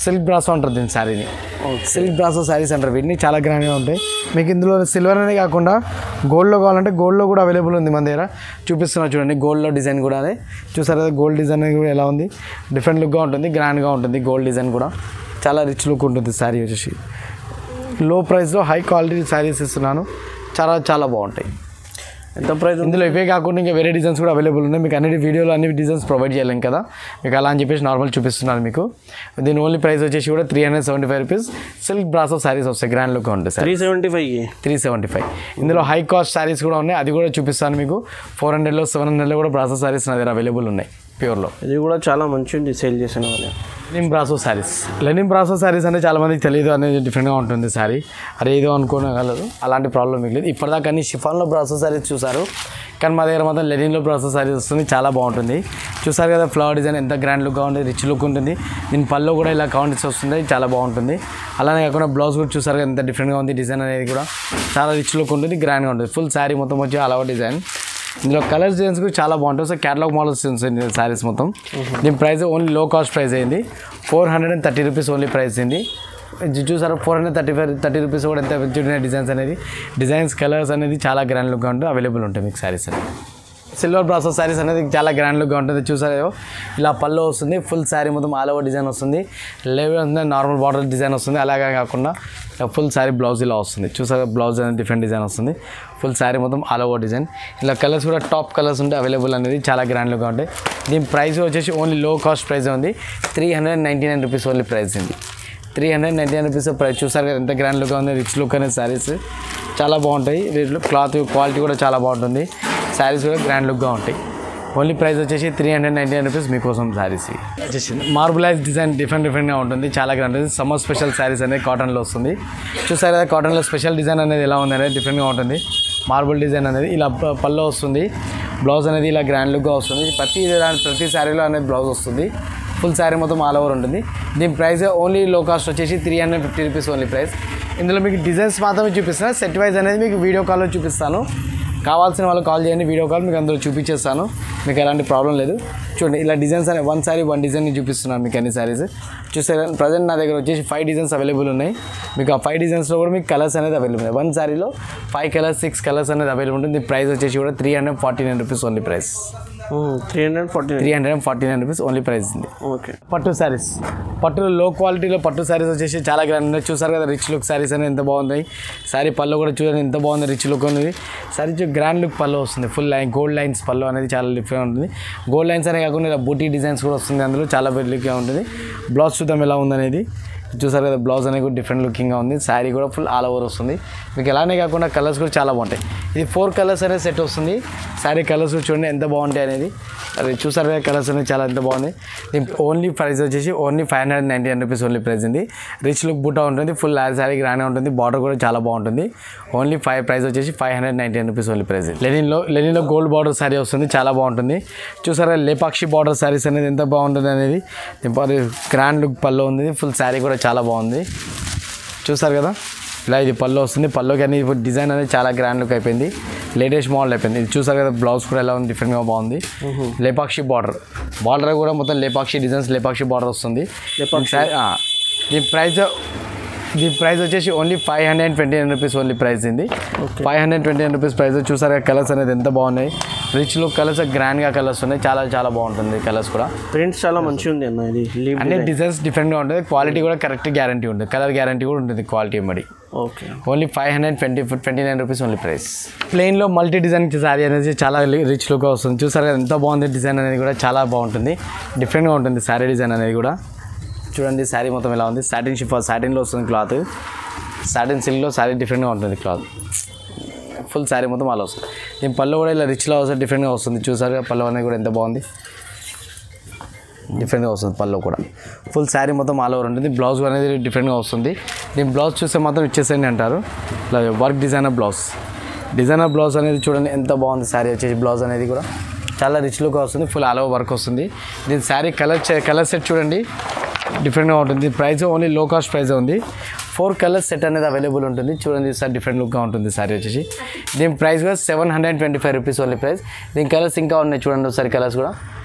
Speaker 2: silk brasso అంటారు దీని శారీని. సిల్క్ బ్రాసో శారీస్ అంటారు వీటిని. చాలా గ్రాండ్గా ఉంటాయి మీకు. ఇందులో సిల్వర్ అనే కాకుండా గోల్డ్లో కావాలంటే గోల్డ్లో కూడా అవైలబుల్ ఉంది మన దగ్గర. చూపిస్తున్నా చూడండి గోల్డ్లో డిజైన్ కూడా అదే. చూసారు కదా గోల్డ్ డిజైన్ కూడా ఎలా ఉంది. డిఫరెంట్ లుక్గా ఉంటుంది. గ్రాండ్గా ఉంటుంది. గోల్డ్ డిజైన్ కూడా చాలా రిచ్ లుక్ ఉంటుంది. శారీ వచ్చేసి లో ప్రైస్లో హై క్వాలిటీ శారీస్ ఇస్తున్నాను. చాలా చాలా బాగుంటాయి. ఎంత ప్రైస్ ఇందులో ఇవే కాకుండా ఇంకా వేరే డిజైన్స్ కూడా అవైలబుల్ ఉన్నాయి మీకు. అన్ని వీడియోలో అన్ని డిజైన్స్ ప్రొవైడ్ చేయలేం కదా మీకు. అలా అని చెప్పేసి నార్మల్ చూపిస్తున్నాను మీకు. దీని ఓన్లీ ప్రైస్ వచ్చేసి కూడా 375 రూపీస్. సిల్క్ బ్రాసో శారీస్ వస్తాయి. గ్రాండ్ లుక్ ఉంటుంది సార్. 375. ఇందులో హై కాస్ట్ శారీస్ కూడా ఉన్నాయి. అది కూడా చూపిస్తాను మీకు. 400లో 700లో కూడా బ్రాసో శారీస్ నా దగ్గర అవైలబుల్ ఉన్నాయి ప్యూర్లో.
Speaker 1: ఇది కూడా చాలా మంచిది సేల్ చేసిన వాళ్ళు.
Speaker 2: Lenin brasso saris. Lenin brasso saris అంటే చాలామందికి తెలియదు అనేది డిఫరెంట్గా ఉంటుంది శారీ. అరే ఏదో అనుకోగలరు. అలాంటి ప్రాబ్లం మీకు లేదు. ఇప్పటిదాకా అన్ని షిఫాన్లో బ్రాసో శారీస్ చూసారు కానీ మా దగ్గర మాత్రం లెనిన్లో బ్రాసో శారీస్ వస్తుంది. చాలా బాగుంటుంది. చూసారు కదా ఫ్లవర్ డిజైన్ ఎంత గ్రాండ్ లుక్గా ఉంటుంది. రిచ్ లుక్ ఉంటుంది. దీని పళ్ళు కూడా ఇలా కౌంట్స్ వస్తుంది. చాలా బాగుంటుంది. అలానే కాకుండా బ్లౌజ్ కూడా చూసారు కదా ఎంత డిఫరెంట్గా ఉంది. డిజైన్ అనేది కూడా చాలా రిచ్ లుక్ ఉంటుంది. గ్రాండ్గా ఉంటుంది. ఫుల్ శారీ మొత్తం వచ్చి అలా డిజైన్. ఇందులో కలర్స్ డిజైన్స్ కూడా చాలా బాగుంటుంది. సో క్యాటలాగ్ మోడల్స్ ఉంటుంది శారీస్ మొత్తం. దీని ప్రైస్ ఓన్లీ లో కాస్ట్ ప్రైస్ అయింది. 430 రూపీస్ ఓన్లీ ప్రైస్ అయింది. చూసారు 430 రూపీస్ కూడా ఎంత చూడండి. డిజైన్స్ అనేది డిజైన్స్ కలర్స్ అనేది చాలా గ్రాండ్ లుక్గా ఉంటుంది. అవైలబుల్ ఉంటాయి మీకు శారీస్ అనేది. సిల్వర్ బ్రాసో శారీస్ అనేది చాలా గ్రాండ్ లుక్గా ఉంటుంది. చూసారు ఇలా పళ్ళు వస్తుంది. ఫుల్ శారీ మొత్తం ఆల్ ఓవర్ డిజైన్ వస్తుంది. లెవెల్ నార్మల్ బార్డర్ డిజైన్ వస్తుంది. అలాగే కాకుండా ఫుల్ శారీ బ్లౌజ్ ఇలా వస్తుంది. చూసారు బ్లౌజ్ అనేది డిఫరెంట్ డిజైన్ వస్తుంది. ఫుల్ శారీ మొత్తం ఆల్ ఓవర్ డిజైన్. ఇలా కలర్స్ కూడా టాప్ కలర్స్ ఉంటాయి అవైలబుల్ అనేది. చాలా గ్రాండ్ లుక్గా ఉంటాయి. దీని ప్రైస్ వచ్చేసి ఓన్లీ లో కాస్ట్ ప్రైస్ ఉంది. 399 రూపీస్ ఓన్లీ ప్రైస్ ఉంది. 399 రూపీస్ ప్రైస్. చూసారు కదా ఎంత గ్రాండ్ లుక్గా ఉంది. రిచ్ లుక్ అనేది శారీస్ చాలా బాగుంటాయి. క్లాత్ క్వాలిటీ కూడా చాలా బాగుంటుంది. శారీస్ కూడా గ్రాండ్ లుక్గా ఉంటాయి. ఓన్లీ ప్రైస్ వచ్చేసి 399 రూపీస్ మీకోసం శారీస్ వచ్చేసి. మార్బులైజ్ డిజైన్ డిఫరెంట్గా ఉంటుంది. చాలా గ్రాండ్ ఉంటుంది. సమ్మర్ స్పెషల్ శారీస్ అనేది కాటన్లో వస్తుంది. చూసారు కదా కాటన్లో స్పెషల్ డిజైన్ అనేది ఎలా ఉంది అనేది డిఫరెంట్గా ఉంటుంది. మార్బుల్ డిజైన్ అనేది ఇలా పళ్ళు వస్తుంది. బ్లౌజ్ అనేది ఇలా గ్రాండ్ లుక్గా వస్తుంది. ప్రతి శారీలో అనేది బ్లౌజ్ వస్తుంది. ఫుల్ శారీ మొత్తం ఆల్ ఓవర్ ఉంటుంది. దీని ప్రైస్ ఓన్లీ లో కాస్ట్ వచ్చేసి 350 రూపీస్ ఓన్లీ ప్రైస్. ఇందులో మీకు డిజైన్స్ మాత్రమే చూపిస్తాను. సెట్ వైజ్ అనేది మీకు వీడియో కాల్లో చూపిస్తాను. కావాల్సిన వాళ్ళు కాల్ చేయండి. వీడియో కాల్ మీకు అందులో చూపించేస్తాను. మీకు ఎలాంటి ప్రాబ్లం లేదు. చూడండి ఇలా డిజైన్స్ అనే వన్ శారీ వన్ డిజైన్ చూపిస్తున్నాను మీకు అన్ని శారీస్. చూస్తే ప్రజెంట్ నా దగ్గర వచ్చేసి 5 డిజైన్స్ అవైలబుల్ ఉన్నాయి. మీకు ఆ 5 డిజైన్స్లో కూడా మీకు కలర్స్ అనేది అవైలబుల్ ఉన్నాయి. వన్ శారీలో 5 కలర్స్ 6 కలర్స్ అనేది అవైలబుల్ ఉంటుంది. ప్రైస్ వచ్చేసి కూడా 349 rupees only price. 349 rupees only price ఉంది. ఓకే పట్టు శారీస్. పట్టులో లో క్వాలిటీలో పట్టు శారీస్ వచ్చేసి చాలా గ్రాండ్ ఉన్నాయి. చూసారు కదా రిచ్ లుక్ శారీస్ అనేది ఎంత బాగుంది. శారీ పళ్ళు కూడా చూడండి ఎంత బాగుంది. రిచ్ లుక్ ఉంది. శారీ గ్రాండ్ లుక్ పళ్ళు వస్తుంది. ఫుల్ లైన్ గోల్డ్ లైన్స్ పళ్ళు అనేది చాలా డిఫరెంట్ ఉంటుంది. గోల్డ్ లైన్స్ అనే కాకుండా ఇలా బూటీ డిజైన్స్ కూడా వస్తుంది. అందులో చాలా లుక్గా ఉంటుంది. బ్లౌజ్ చూద్దాం ఎలా ఉందనేది. చూసారు కదా బ్లౌజ్ అనేది కూడా డిఫరెంట్ లుకింగ్గా ఉంది. శారీ కూడా ఫుల్ ఆల్ ఓవర్ వస్తుంది. మీకు ఎలానే కాకుండా కలర్స్ కూడా చాలా బాగుంటాయి. ఇది 4 కలర్స్ అనేది సెట్ వస్తుంది. శారీ కలర్స్ చూడండి ఎంత బాగుంటాయి అనేది. అది చూసారు కదా కలర్స్ అనేది చాలా ఎంత బాగుంది. దీని ఓన్లీ ప్రైస్ వచ్చేసి ఓన్లీ 599 రూపీస్ ఓన్లీ ప్రైస్ ఉంది. రిచ్ లుక్ బుట్ట ఉంటుంది. ఫుల్ శారీ గ్రాండ్గా ఉంటుంది. బార్డర్ కూడా చాలా బాగుంటుంది. ఓన్లీ ప్రైస్ వచ్చేసి 599 రూపీస్ ఓన్లీ ప్రైస్. లెనిన్లో గోల్డ్ బార్డర్ శారీ వస్తుంది. చాలా బాగుంటుంది. చూసారా లేపాక్షి బార్డర్ శారీస్ అనేది ఎంత బాగుంటుంది అనేది. గ్రాండ్ లుక్ పళ్ళు ఉంది. ఫుల్ శారీ కూడా చాలా బాగుంది. చూసారు కదా ఇలా ఇది పళ్ళు వస్తుంది. పళ్ళుకి అనేది ఇప్పుడు డిజైన్ అనేది చాలా గ్రాండ్ లుక్ అయిపోయింది, లేటెస్ట్ మోడల్ అయిపోయింది. ఇది చూసారు కదా, బ్లౌజ్ కూడా ఎలా ఉంది, డిఫరెంట్గా బాగుంది. లేపాక్షి బార్డర్ కూడా మొత్తం లేపాక్షి డిజైన్స్, లేపాక్షి బార్డర్ వస్తుంది. దీని ప్రైస్ వచ్చేసి ఓన్లీ 529 రూపీస్ ఓన్లీ ప్రైస్ ఉంది. 529 రూపీస్ ప్రైస్. చూసారు కలర్స్ అనేది ఎంత బాగున్నాయి, రిచ్ లుక్ కలర్స్, గ్రాండ్గా కలర్స్ ఉన్నాయి, చాలా చాలా బాగుంటుంది కలర్స్ కూడా.
Speaker 1: ప్రింట్స్ చాలా మంచిగా ఉంది అన్న, ఇది
Speaker 2: అన్ని డిజైన్స్ డిఫరెంట్గా ఉంటుంది, క్వాలిటీ కూడా కరెక్ట్ గ్యారంటీ ఉంటుంది, కలర్ గ్యారంటీ కూడా ఉంటుంది, క్వాలిటీ మరి.
Speaker 1: Okay,
Speaker 2: only 529 rupees only price. ప్లెయిన్లో మల్టీ డిజైన్ శారీ అనేది చాలా రిచ్ లుక్గా వస్తుంది. చూసారు కదా ఎంత బాగుంది, డిజైన్ అనేది కూడా చాలా బాగుంటుంది, డిఫరెంట్గా ఉంటుంది శారీ డిజైన్ అనేది కూడా. చూడండి శారీ మొత్తం ఎలా ఉంది, సాటిన్లో వస్తుంది క్లాత్, సాటిన్ సిల్క్లో శారీ డిఫరెంట్గా ఉంటుంది క్లాత్. ఫుల్ శారీ మొత్తం అలా వస్తుంది. దీని పళ్ళు కూడా ఇలా రిచ్లో వస్తుంది, డిఫరెంట్గా వస్తుంది. చూసారు పళ్ళు అనేది కూడా ఎంత బాగుంది, డిఫరెంట్గా వస్తుంది పళ్ళు కూడా. ఫుల్ శారీ మొత్తం ఆల్ ఓవర్ ఉంటుంది. బ్లౌజ్ అనేది డిఫరెంట్గా వస్తుంది. దీని బ్లౌజ్ చూస్తే మాత్రం ఇచ్చేసేయండి అంటారు. ఇలా వర్క్ డిజైనర్ బ్లౌజ్ అనేది చూడండి ఎంత బాగుంది. శారీ వచ్చేసి బ్లౌజ్ అనేది కూడా చాలా రిచ్ లుక్గా వస్తుంది, ఫుల్ ఆల్ ఓవర్ వర్క్ వస్తుంది. దీని శారీ కలర్ సెట్ చూడండి డిఫరెంట్గా ఉంటుంది. ప్రైస్ ఓన్లీ లో కాస్ట్ ప్రైస్ ఉంది. 4 కలర్స్ సెట్ అనేది అవైలబుల్ ఉంటుంది. చూడండి సార్ డిఫరెంట్ లుక్గా ఉంటుంది శారీ వచ్చేసి. దీని ప్రైస్ కూడా 725 రూపీస్ ఓన్లీ ప్రైస్. దీని కలర్స్ ఇంకా ఉన్నాయి చూడండి ఒకసారి, కలర్స్ కూడా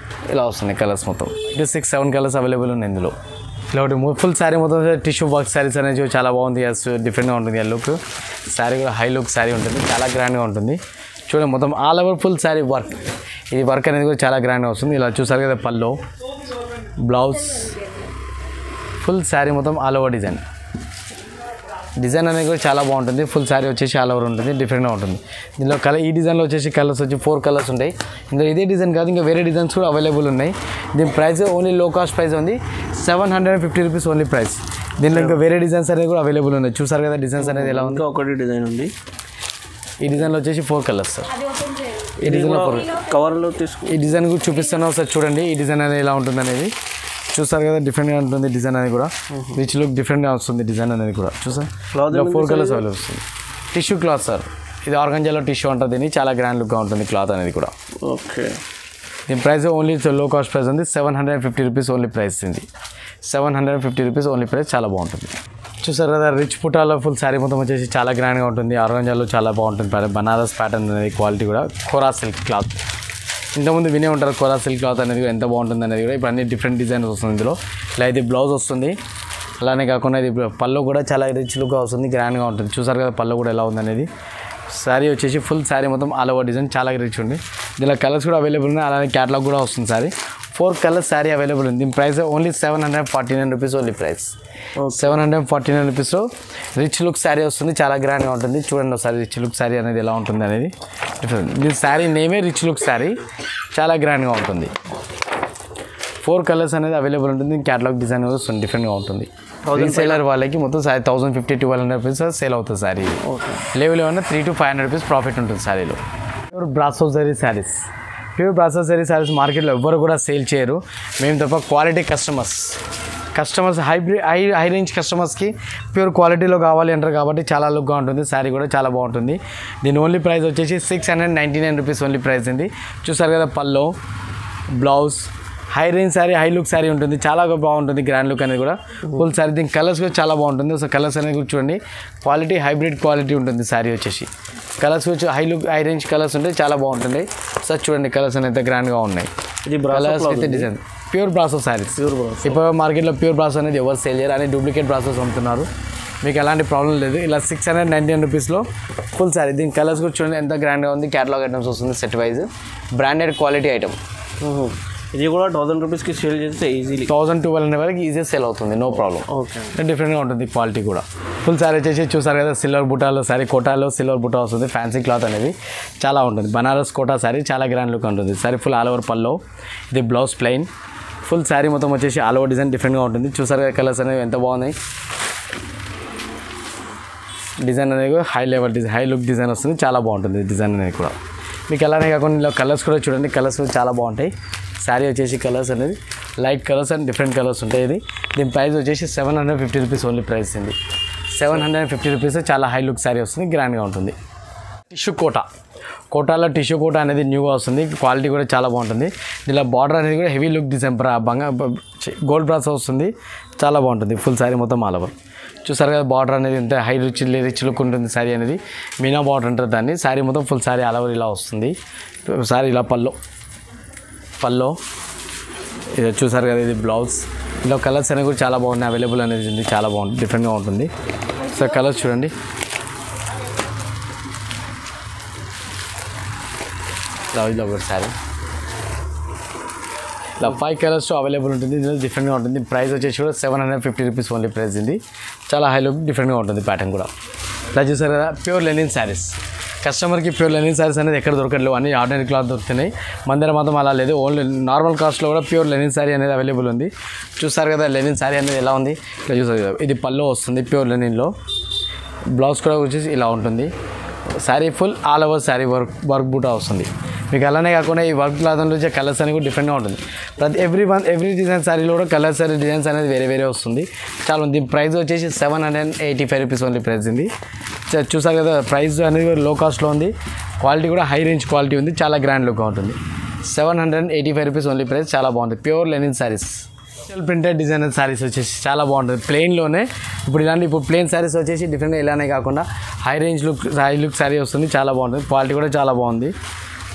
Speaker 2: ఇలా వస్తున్నాయి కలర్స్ మొత్తం. 6-7 కలర్స్ అవైలబుల్ ఉన్నాయి ఇందులో. ఇలా ఫుల్ శారీ మొత్తం టిష్యూ వర్క్ శారీస్ అనేది చాలా బాగుంది, డిఫరెంట్గా ఉంటుంది. ఆ లుక్ శారీ కూడా హై లుక్ శారీ ఉంటుంది, చాలా గ్రాండ్గా ఉంటుంది. చూడండి మొత్తం all over full sari work, ఇది వర్క్ అనేది కూడా చాలా గ్రాండ్గా వస్తుంది. ఇలా చూసారు కదా పళ్ళు, బ్లౌజ్, ఫుల్ శారీ మొత్తం ఆల్ ఓవర్ డిజైన్ అనేది కూడా చాలా బాగుంటుంది. ఫుల్ శారీ వచ్చేసి ఆల్ ఓవర్ ఉంటుంది, డిఫరెంట్గా ఉంటుంది. దీనిలో ఈ డిజైన్లో వచ్చేసి కలర్స్ వచ్చి 4 కలర్స్ ఉంటాయి. ఇందులో ఇదే డిజైన్ కాదు, ఇంకా వేరే డిజైన్స్ కూడా అవైలబుల్ ఉన్నాయి. దీని ప్రైస్ ఓన్లీ లో కాస్ట్ ప్రైస్ ఉంది, 750 రూపీస్ ఓన్లీ ప్రైస్. దీనిలో ఇంకా వేరే డిజైన్స్ అనేది కూడా అవైలబుల్ ఉన్నాయి. చూసారు కదా డిజైన్స్ అనేది ఎలా ఉంది.
Speaker 1: ఒకటి డిజైన్ ఉంది,
Speaker 2: ఈ డిజైన్లో వచ్చేసి 4 కలర్స్ సార్. ఈ డిజైన్లో
Speaker 1: కవర్లో తీసుకు
Speaker 2: ఈ డిజైన్ కూడా చూపిస్తాను ఒకసారి చూడండి. ఈ డిజైన్ అనేది ఎలా ఉంటుంది అనేది చూసారు కదా, డిఫరెంట్గా ఉంటుంది డిజైన్ అనేది కూడా, రిచ్ లుక్ డిఫరెంట్గా వస్తుంది డిజైన్ అనేది కూడా. చూసారు 4 కలర్స్ అవైలబుల్ వస్తుంది. టిష్యూ క్లాత్ సార్, ఇది ఆర్గంజాలో టిష్యూ ఉంటుంది, దీన్ని చాలా గ్రాండ్ లుక్గా ఉంటుంది క్లాత్ అనేది కూడా.
Speaker 1: ఓకే,
Speaker 2: దీని ప్రైస్ ఓన్లీ లో కాస్ట్ ప్రైస్ ఉంది, 750 రూపీస్ ఓన్లీ ప్రైస్ ఉంది. 750 రూపీస్ ఓన్లీ ప్రైస్, చాలా బాగుంటుంది. చూసారు కదా రిచ్ పుటాలో ఫుల్ శారీ మొత్తం వచ్చేసి చాలా గ్రాండ్గా ఉంటుంది. ఆర్గంజాలో చాలా బాగుంటుంది, బనారస్ ప్యాటర్న్ అనేది క్వాలిటీ కూడా. కోరా సిల్క్ క్లాత్ ఇంతకుముందు వినే ఉంటారు, కోరా సిల్క్ క్లాత్ అనేది ఎంత బాగుంటుంది అనేది కూడా. ఇప్పుడు అన్ని డిఫరెంట్ డిజైన్స్ వస్తుంది ఇందులో. ఇలా ఇది బ్లౌజ్ వస్తుంది, అలానే కాకుండా ఇది పళ్ళు కూడా చాలా రిచ్ లుక్గా వస్తుంది, గ్రాండ్గా ఉంటుంది. చూసారు కదా పళ్ళు కూడా ఎలా ఉంది అనేది. శారీ వచ్చేసి ఫుల్ శారీ మొత్తం ఆల్ ఓవర్ డిజైన్ చాలా రిచ్ ఉంది. దీనిలో కలర్స్ కూడా అవైలబుల్ ఉన్నాయి, అలానే క్యాటలాగ్ కూడా వస్తుంది శారీ. 4 కలర్స్ శారీ అవైలబుల్ ఉంది. దీని price only 749 rupees only price. 749 రూపీస్లో రిచ్ లుక్ శారీ వస్తుంది, చాలా గ్రాండ్గా ఉంటుంది. చూడండి ఒకసారి రిచ్ లుక్ శారీ అనేది ఎలా ఉంటుంది అనేది. దీని శారీ నేమే రిచ్ లుక్ శారీ, చాలా గ్రాండ్గా ఉంటుంది. 4 కలర్స్ అనేది అవైలబుల్ ఉంటుంది. క్యాటలాగ్ డిజైన్ వస్తుంది, డిఫరెంట్గా ఉంటుంది. రీసేలర్ వాళ్ళకి మొత్తం 1050-1200 రూపీస్ సేల్ అవుతుంది శారీ. లేవు ఏమన్నా 300-500 రూపీస్ ప్రాఫిట్ ఉంటుంది శారీలో. Brasso zari saris, pure brasso zari saris మార్కెట్లో ఎవ్వరు కూడా సేల్ చేయరు, మేము తప్ప. క్వాలిటీ కస్టమర్స్ హై రేంజ్ కస్టమర్స్కి ప్యూర్ క్వాలిటీలో కావాలి అంటారు కాబట్టి చాలా లుక్గా ఉంటుంది. శారీ కూడా చాలా బాగుంటుంది. దీని ఓన్లీ ప్రైస్ వచ్చేసి 699 రూపీస్ ఓన్లీ ప్రైస్ ఉంది. చూసారు కదా పళ్ళు, blouse, high range sari, high look sari ఉంటుంది, చాలా బాగుంటుంది. గ్రాండ్ లుక్ అనేది కూడా ఫుల్ శారీ. దీని కలర్స్ కూడా చాలా బాగుంటుంది. సో కలర్స్ అనేది కూడా చూడండి, క్వాలిటీ హైబ్రిడ్ క్వాలిటీ ఉంటుంది శారీ వచ్చేసి. కలర్స్ వచ్చి హై రేంజ్ కలర్స్ ఉంటాయి, చాలా బాగుంటుంది. సార్ చూడండి కలర్స్ అనేది గ్రాండ్గా ఉన్నాయి. ఇది కలర్స్ అయితే డిజైన్ ప్యూర్ బ్రాసో శారీస్. ఇప్పుడు మార్కెట్లో ప్యూర్ బ్రాసో అనేది ఎవరు సేల్ చేయరు, అని డూప్లికేట్ బ్రాసోస్ అమ్ముతున్నారు. మీకు ఎలాంటి ప్రాబ్లం లేదు. ఇలా 699 రూపీస్లో ఫుల్ శారీ. దీని కలర్స్ కూడా చూడండి ఎంత గ్రాండ్గా ఉంది. క్యాటలాగ్ ఐటమ్స్ వస్తుంది set wise, branded quality item.
Speaker 1: ఇది కూడా 1000 రూపీస్కి సేల్ చేస్తే ఈజీలీ
Speaker 2: 1000-1200 వరకు ఈజీగా సేల్ అవుతుంది, నో ప్రాబ్లం.
Speaker 1: ఓకే,
Speaker 2: డిఫరెంట్గా ఉంటుంది క్వాలిటీ కూడా. ఫుల్ శారీ వచ్చేసి చూసారు కదా, సిల్వర్ బుటాలో శారీ, కోటాలో సిల్వర్ బుటా వస్తుంది. ఫ్యాన్సీ క్లాత్ అనేది చాలా ఉంటుంది. బనారస్ కోటా శారీ చాలా గ్రాండ్ లుక్ ఉంటుంది. శారీ ఫుల్ ఆల్ ఓవర్ పల్లో, ఇది బ్లౌజ్ ప్లెయిన్. ఫుల్ శారీ మొత్తం వచ్చేసి ఆల్ ఓవర్ డిజైన్ డిఫరెంట్గా ఉంటుంది. చూసారు కదా కలర్స్ అనేవి ఎంత బాగున్నాయి. డిజైన్ అనేది high level design, high look design వస్తుంది, చాలా బాగుంటుంది డిజైన్ అనేది కూడా. మీకు అలానే కాకుండా ఇలా కలర్స్ కూడా చూడండి, కలర్స్ చాలా బాగుంటాయి. శారీ వచ్చేసి కలర్స్ అనేది light colours and different colours ఉంటాయి. ఇది దీని ప్రైస్ వచ్చేసి 750 రూపీస్ ఓన్లీ ప్రైస్ ఉంది. 750 రూపీస్, చాలా హై లుక్ శారీ వస్తుంది, గ్రాండ్గా ఉంటుంది. టిష్యూ కోటాలో టిష్యూ కోటా అనేది న్యూగా వస్తుంది, క్వాలిటీ కూడా చాలా బాగుంటుంది. ఇలా బార్డర్ అనేది కూడా heavy look design gold brass వస్తుంది, చాలా బాగుంటుంది. ఫుల్ శారీ మొత్తం ఆల్ ఓవర్. చూసారు కదా బార్డర్ అనేది ఎంత హై రిచ్ లుక్ ఉంటుంది శారీ అనేది. మీనా బార్డర్ అంటారు దాన్ని. శారీ మొత్తం ఫుల్ శారీ ఆల్ ఓవర్ ఇలా వస్తుంది. శారీ ఇలా పల్లో ఇది చూసారు కదా, ఇది బ్లౌజ్. ఇలా కలర్స్ అనేవి కూడా చాలా బాగున్నాయి, అవైలబుల్ అనేది ఉంది, చాలా బాగుంటుంది, డిఫరెంట్గా ఉంటుంది. సో కలర్స్ చూడండి, ఇలా ఒక శారీ ఇలా 5 కలర్స్ అవైలబుల్ ఉంటుంది. ఇందులో డిఫరెంట్గా ఉంటుంది. ప్రైస్ వచ్చేసి కూడా 750 రూపీస్ ఓన్లీ ప్రైస్ ఇది. చాలా హై లుక్, డిఫరెంట్గా ఉంటుంది ప్యాటర్న్ కూడా. ఇలా చూసారు కదా, ప్యూర్ లెనిన్ శారీస్. కస్టమర్కి ప్యూర్ లెనిన్ శారీస్ అనేది ఎక్కడ దొరకట్లేవు, అన్ని ఆర్డినరీ క్లాత్ దొరుకుతున్నాయి. మన దగ్గర మాత్రం అలా లేదు, ఓన్లీ నార్మల్ కాస్ట్లో కూడా ప్యూర్ లెనిన్ శారీ అనేది అవైలబుల్ ఉంది. చూసారు కదా లెనిన్ శారీ అనేది ఎలా ఉంది, ఇలా చూసారు కదా, ఇది పల్లో వస్తుంది ప్యూర్ లెనిన్లో. బ్లౌజ్ కూడా వచ్చేసి ఇలా ఉంటుంది. Sari full all over sari work బూటా వస్తుంది మీకు. అలానే కాకుండా ఈ వర్క్ క్లాత్ వచ్చే కలర్స్ అనేవి కూడా డిఫరెంట్గా ఉంటుంది. ఎవ్రీ డిజైన్ శారీలో కూడా కలర్స్ అనేది డిజైన్స్ అనేది వేరే వస్తుంది. చాలా ఉంది. దీని ప్రైస్ వచ్చేసి 785 రూపీస్ ఓన్లీ ప్రైస్ ఉంది. చూసారు కదా, ప్రైస్ అనేది లో కాస్ట్లో ఉంది. క్వాలిటీ కూడా హై రేంజ్ క్వాలిటీ ఉంది, చాలా గ్రాండ్ లుక్గా ఉంటుంది. 785 రూపీస్ ఓన్లీ ప్రైస్, చాలా బాగుంటుంది. Pure linen saris, printed designer saris వచ్చేసి చాలా బాగుంటుంది. ప్లెయిన్లోనే ఇప్పుడు ప్లెయిన్ శారీస్ వచ్చేసి డిఫరెంట్గా ఇలానే కాకుండా హై లుక్ శారీ వస్తుంది, చాలా బాగుంటుంది. క్వాలిటీ కూడా చాలా బాగుంది.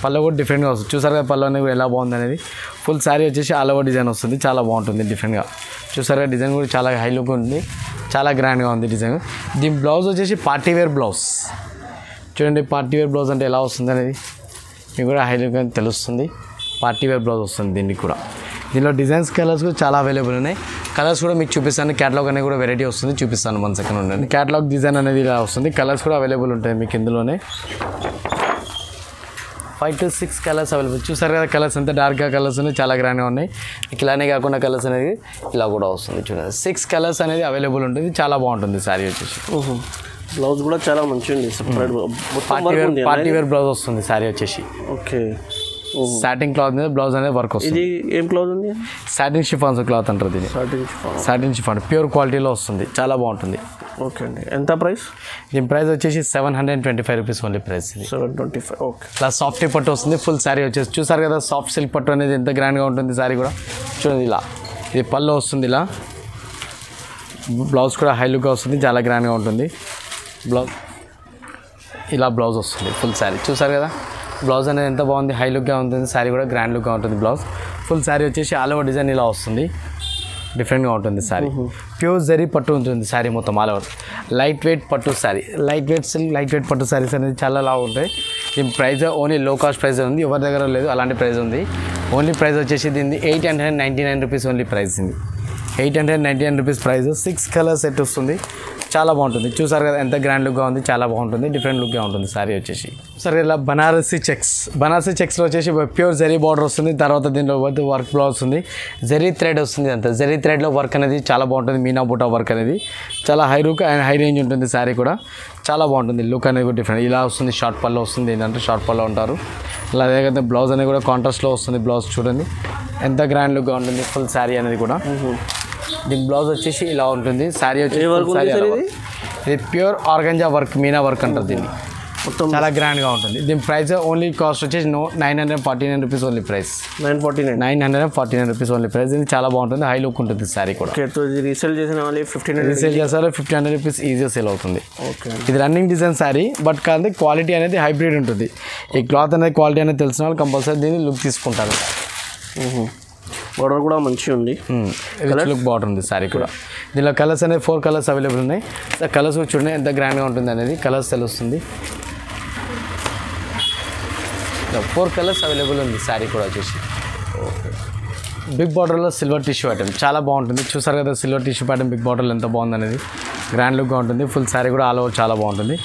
Speaker 2: పళ్ళు కూడా డిఫరెంట్గా వస్తుంది. చూసారు కదా పళ్ళు అనేది కూడా ఎలా బాగుంది అనేది. ఫుల్ శారీ వచ్చేసి ఆల్ ఓవర్ డిజైన్ వస్తుంది, చాలా బాగుంటుంది డిఫరెంట్గా. చూసారు కదా, డిజైన్ కూడా చాలా హై లుక్ ఉంది, చాలా గ్రాండ్గా ఉంది డిజైన్. దీని బ్లౌజ్ వచ్చేసి పార్టీ వేర్ బ్లౌజ్. చూడండి పార్టీ వేర్ బ్లౌజ్ అంటే ఎలా వస్తుంది అనేది మీకు కూడా హై లుక్ అని తెలుస్తుంది. పార్టీ వేర్ బ్లౌజ్ వస్తుంది దీనికి కూడా. దీనిలో డిజైన్స్ కలర్స్ కూడా చాలా అవైలబుల్ ఉన్నాయి. కలర్స్ కూడా మీకు చూపిస్తాను. క్యాటలాగ్ అనేది కూడా వెరైటీ వస్తుంది, చూపిస్తాను 1 సెకండ్ ఉండండి. క్యాటలాగ్ డిజైన్ అనేది ఇలా వస్తుంది. కలర్స్ కూడా అవైలబుల్ ఉంటాయి మీకు ఇందులోనే. 5 to 6 కలర్స్ అవైలబుల్. చూసారు కదా కలర్స్ ఎంత డార్క్గా కలర్స్ ఉన్నాయి, చాలా గ్రాండ్గా ఉన్నాయి. ఇలానే కాకుండా కలర్స్ అనేది ఇలా కూడా వస్తుంది. చూడండి 6 కలర్స్ అనేది అవైలబుల్ ఉంటుంది, చాలా బాగుంటుంది శారీ వచ్చేసి.
Speaker 1: బ్లౌజ్ కూడా చాలా మంచిగా ఉంది.
Speaker 2: పార్టీ వేర్ బ్లౌజ్ వస్తుంది శారీ వచ్చేసి.
Speaker 1: ఓకే,
Speaker 2: సాటిన్ క్లాత్ మీద బ్లౌజ్ అనేది వర్క్ వస్తుంది.
Speaker 1: ఇది ఏం క్లాత్ ఉంది?
Speaker 2: సాటిన్ షిఫాన్స్ క్లాత్ అంటారు దీన్ని. సాటిన్ షిఫాన్ ప్యూర్ క్వాలిటీలో వస్తుంది, చాలా బాగుంటుంది.
Speaker 1: ఓకే అండి, ఎంత ప్రైస్?
Speaker 2: దీని ప్రైస్ వచ్చేసి 725 రూపీస్ ఓన్లీ ప్రైస్ ఇది.
Speaker 1: 725. ఓకే.
Speaker 2: ఇలా సాఫ్ట్ పట్టు వస్తుంది, ఫుల్ శారీ వచ్చేసి. చూసారు కదా సాఫ్ట్ సిల్క్ పట్టు అనేది ఎంత గ్రాండ్గా ఉంటుంది శారీ కూడా. చూడండి ఇలా ఇది పళ్ళు వస్తుంది, ఇలా బ్లౌజ్ కూడా హై లుక్గా వస్తుంది, చాలా గ్రాండ్గా ఉంటుంది. బ్లౌజ్ వస్తుంది ఫుల్ శారీ. చూసారు కదా బ్లౌజ్ అనేది ఎంత బాగుంది, హై లుక్గా ఉంటుంది. శారీ కూడా గ్రాండ్ లుక్గా ఉంటుంది. బ్లౌజ్ ఫుల్ శారీ వచ్చేసి ఆల్ ఓవర్ డిజైన్ ఇలా వస్తుంది, డిఫరెంట్గా ఉంటుంది శారీ. ప్యూర్ జరీ పట్టు ఉంటుంది శారీ మొత్తం ఆల్ ఓవర్. లైట్ వెయిట్ పట్టు శారీ, లైట్ వెయిట్ పట్టు శారీస్ అనేది చాలా లాగా ఉంటాయి. దీని ప్రైస్ ఓన్లీ లో కాస్ట్ ప్రైస్ ఉంది, ఎవరి దగ్గర లేదు అలాంటి ప్రైస్ ఉంది. ఓన్లీ ప్రైస్ వచ్చేసి దీన్ని 899 రూపీస్ ఓన్లీ ప్రైస్ ఉంది. 899 రూపీస్ ప్రైస్. 6 కలర్ సెట్ వస్తుంది, చాలా బాగుంటుంది. చూసారు కదా ఎంత గ్రాండ్ లుక్గా ఉంది, చాలా బాగుంటుంది, డిఫరెంట్ లుక్గా ఉంటుంది శారీ వచ్చేసి. సరే ఇలా బనారసీ చెక్స్లో వచ్చేసి ప్యూర్ జరీ బార్డర్ వస్తుంది. తర్వాత దీనిలో వర్క్ బ్లౌజ్ వస్తుంది, జరీ థ్రెడ్ వస్తుంది. అంత జరీ థ్రెడ్లో వర్క్ అనేది చాలా బాగుంటుంది. మీనా బూటా వర్క్ అనేది చాలా high look and high range ఉంటుంది. శారీ కూడా చాలా బాగుంటుంది, లుక్ అనేది కూడా డిఫరెంట్ ఇలా వస్తుంది. షార్ట్ పల్లో వస్తుంది, ఏంటంటే షార్ట్ పల్లో ఉంటారు. అలా అదేవిధంగా బ్లౌజ్ అనేది కూడా కాంట్రాస్ట్లో వస్తుంది. బ్లౌజ్ చూడండి ఎంత గ్రాండ్ లుక్గా ఉంటుంది, ఫుల్ శారీ అనేది కూడా. దీని బ్లౌజ్ వచ్చేసి ఇలా ఉంటుంది. శారీ వచ్చేసి ఇది pure organza work, Meena work అంటారు దీన్ని. మొత్తం చాలా గ్రాండ్గా ఉంటుంది. దీని ప్రైస్ ఓన్లీ కాస్ట్ వచ్చేసి 949 rupees only price. 949 rupees only price. ఇది చాలా బాగుంటుంది, హై లుక్ ఉంటుంది శారీ కూడా.
Speaker 1: రీసేల్ చేసిన వాళ్ళు 1500
Speaker 2: రీసేల్ చేస్తారు, 1500 రూపీస్ ఈజీగా సేల్ అవుతుంది. ఇది రన్నింగ్ డిజైన్ శారీ, బట్ కానీ క్వాలిటీ అనేది హైబ్రిడ్ ఉంటుంది. ఈ క్లాత్ అనేది క్వాలిటీ అనేది తెలిసిన వాళ్ళు కంపల్సరీ దీన్ని లుక్ తీసుకుంటారు.
Speaker 1: బార్డర్ కూడా మంచిగా ఉంది,
Speaker 2: లుక్ బార్డర్ ఉంది శారీ కూడా. దీనిలో కలర్స్ అనేది 4 కలర్స్ అవైలబుల్ ఉన్నాయి. కలర్స్ చూడండి ఎంత గ్రాండ్గా ఉంటుంది అనేది కలర్స్ తెలుస్తుంది. 4 కలర్స్ అవైలబుల్ ఉంది శారీ కూడా వచ్చేసి. బిగ్ బార్డర్లో సిల్వర్ టిష్యూ ఐటమ్ చాలా బాగుంటుంది. చూసారు కదా సిల్వర్ టిష్యూ ఐటమ్ బిగ్ బార్డర్లో ఎంత బాగుంది అనేది, గ్రాండ్ లుక్గా ఉంటుంది. ఫుల్ శారీ కూడా ఆల్ ఓవర్ చాలా బాగుంటుంది.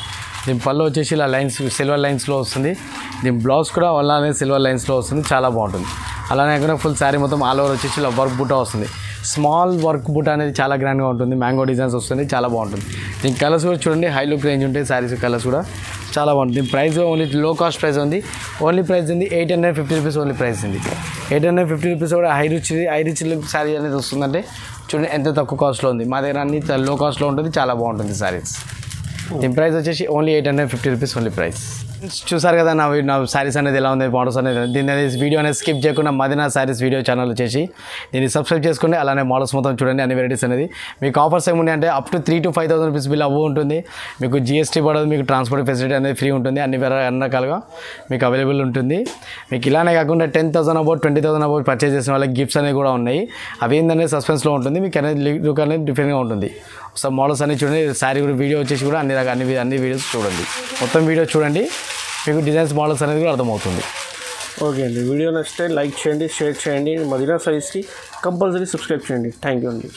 Speaker 2: దీని పళ్ళు వచ్చేసి ఇలా లైన్స్ సిల్వర్ లైన్స్లో వస్తుంది. దీని బ్లౌజ్ కూడా అలానే సిల్వర్ లైన్స్లో వస్తుంది, చాలా బాగుంటుంది. అలానే కాకుండా ఫుల్ శారీ మొత్తం ఆల్ ఓవర్ వచ్చేసి ఇలా వర్క్ బూటా వస్తుంది. స్మాల్ వర్క్ బూటా అనేది చాలా గ్రాండ్గా ఉంటుంది. మ్యాంగో డిజైన్స్ వస్తుంది, చాలా బాగుంటుంది. దీని కలర్స్ కూడా చూడండి హై లుక్ రేంజ్ ఉంటాయి. శారీస్ కలర్స్ కూడా చాలా బాగుంటుంది. దీని ప్రైస్ ఓన్లీ లో కాస్ట్ ప్రైస్ ఉంది. ఓన్లీ ప్రైస్ ఉంది 850 రూపీస్ ఓన్లీ ప్రైస్ ఉంది. 850 రూపీస్ కూడా హై రిచ్ లుక్ శారీ అనేది వస్తుందంటే చూడండి ఎంత తక్కువ కాస్ట్లో ఉంది. మా దగ్గర అన్ని లో కాస్ట్లో ఉంటుంది, చాలా బాగుంటుంది శారీస్. దీని ప్రైస్ వచ్చేసి ఓన్లీ 850 రూపీస్ ఓన్లీ ప్రైస్. చూసారు కదా నా శారీస్ అనేది ఎలా ఉంది, మోడల్స్ అనేది. దీని అనేది వీడియో అనేది స్కిప్ చేయకుండా మదీనా శారీస్ వీడియో ఛానల్ వచ్చేసి దీన్ని సబ్స్క్రైబ్ చేసుకోండి. అలానే మోడల్స్ మొత్తం చూడండి, అన్ని వెరైటీస్ అనేది. మీకు ఆఫర్స్ ఏమున్నాయి అంటే up to 3,000 to 5,000 rupees bill అవ్వ ఉంటుంది. మీకు GST పడదు, మీకు ట్రాన్స్పోర్ట్ ఫెసిలిటీ అనేది ఫ్రీ ఉంటుంది. అన్ని రకాలుగా మీకు అవైలబుల్ ఉంటుంది. మీకు ఇలానే కాకుండా 10,000 అబౌట్ 20,000 అబౌట్ పర్చేస్ చేసిన వాళ్ళకి గిఫ్ట్స్ అనేవి కూడా ఉన్నాయి. అవి ఏంటనేది సస్పెన్స్లో ఉంటుంది. మీకు అనేది లుక్ అనేది డిఫరెంట్గా ఉంటుంది. సో మోడల్స్ అన్ని చూడండి, శారీ కూడా వీడియో వచ్చేసి కూడా అన్ని వీడియోస్ చూడండి, మొత్తం వీడియో చూడండి. మీకు డిజైన్స్ మోడల్స్ అనేది కూడా అర్థమవుతుంది.
Speaker 1: ఓకే అండి, వీడియో నచ్చితే లైక్ చేయండి, షేర్ చేయండి. మదీనా శారీస్కి కంపల్సరీ సబ్స్క్రైబ్ చేయండి. థ్యాంక్ యూ అండి.